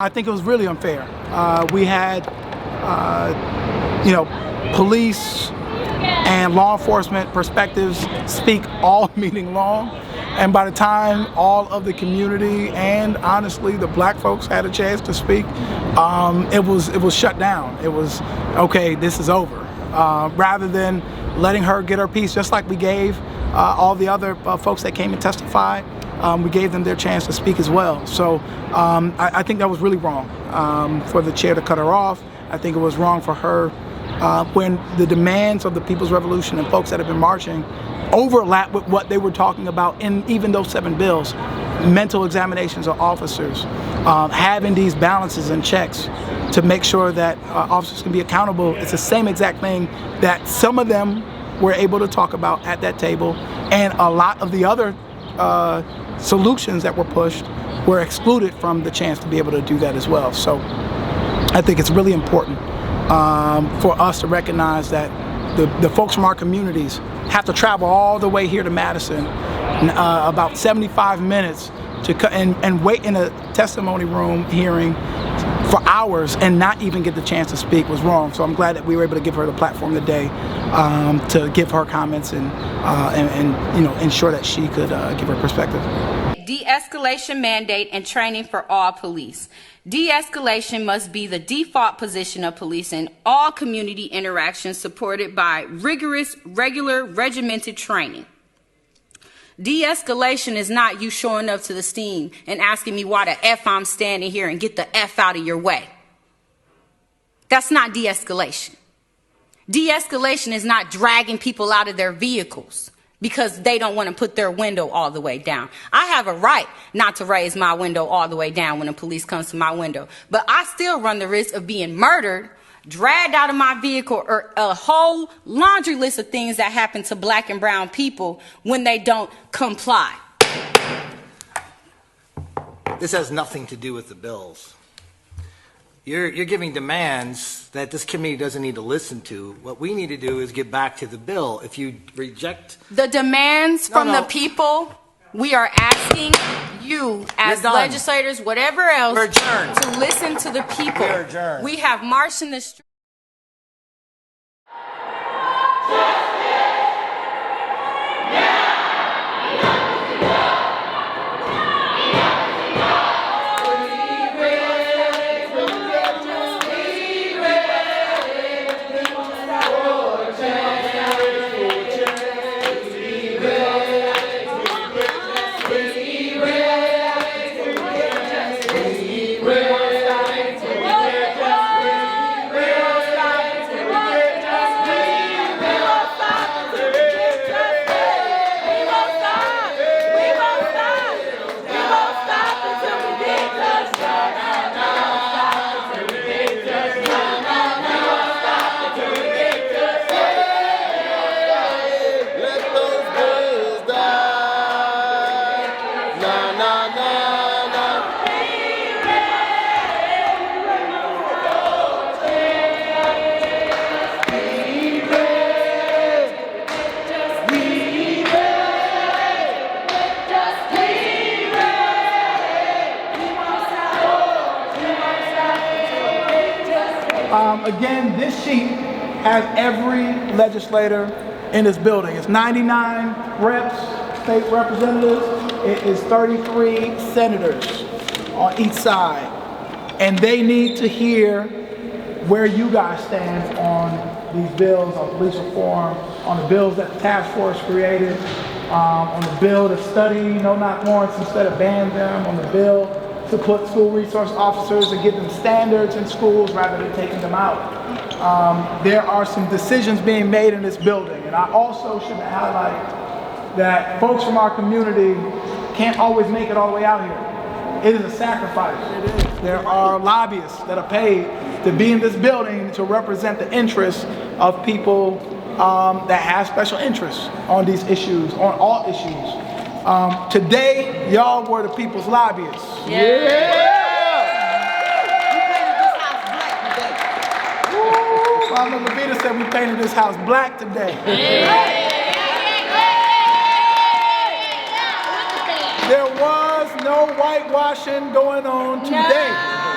I think it was really unfair. We had, police and law enforcement perspectives speak all meeting long, and by the time all of the community and honestly the black folks had a chance to speak, it was shut down. It was okay. This is over. Rather than letting her get her piece, just like we gave all the other folks that came and testified. We gave them their chance to speak as well. So I think that was really wrong for the chair to cut her off. I think it was wrong for her when the demands of the People's Revolution and folks that have been marching overlap with what they were talking about in even those 7 bills. Mental examinations of officers, having these balances and checks to make sure that officers can be accountable. It's the same exact thing that some of them were able to talk about at that table, and a lot of the other solutions that were pushed were excluded from the chance to be able to do that as well. So I think it's really important for us to recognize that the folks from our communities have to travel all the way here to Madison, about 75 minutes and wait in a testimony room hearing for hours and not even get the chance to speak was wrong. So I'm glad that we were able to give her the platform today to give her comments and ensure that she could give her perspective. De-escalation mandate and training for all police. De-escalation must be the default position of police in all community interactions, supported by rigorous, regular, regimented training. De-escalation is not you showing up to the scene and asking me why the F I'm standing here and get the F out of your way. That's not de-escalation. De-escalation is not dragging people out of their vehicles because they don't want to put their window all the way down. I have a right not to raise my window all the way down when the police comes to my window, but I still run the risk of being murdered, dragged out of my vehicle, or a whole laundry list of things that happen to black and brown people when they don't comply. This has nothing to do with the bills. You're giving demands that this committee doesn't need to listen to. What we need to do is get back to the bill. If you reject the demands from the people, we are asking you as legislators, whatever else, to listen to the people. We have marched in the street. Again, this sheet has every legislator in this building. It's 99 reps, state representatives. It is 33 senators on each side. And they need to hear where you guys stand on these bills, on police reform, on the bills that the task force created, on the bill to study no-knock warrants instead of ban them, on the bill to put school resource officers and give them standards in schools rather than taking them out. There are some decisions being made in this building, and I also should highlight that folks from our community can't always make it all the way out here. It is a sacrifice. It is. There are lobbyists that are paid to be in this building to represent the interests of people that have special interests on these issues, on all issues. Today, y'all were the people's lobbyists. Yeah. Mama Levita said we painted this house black today. There was no whitewashing going on today.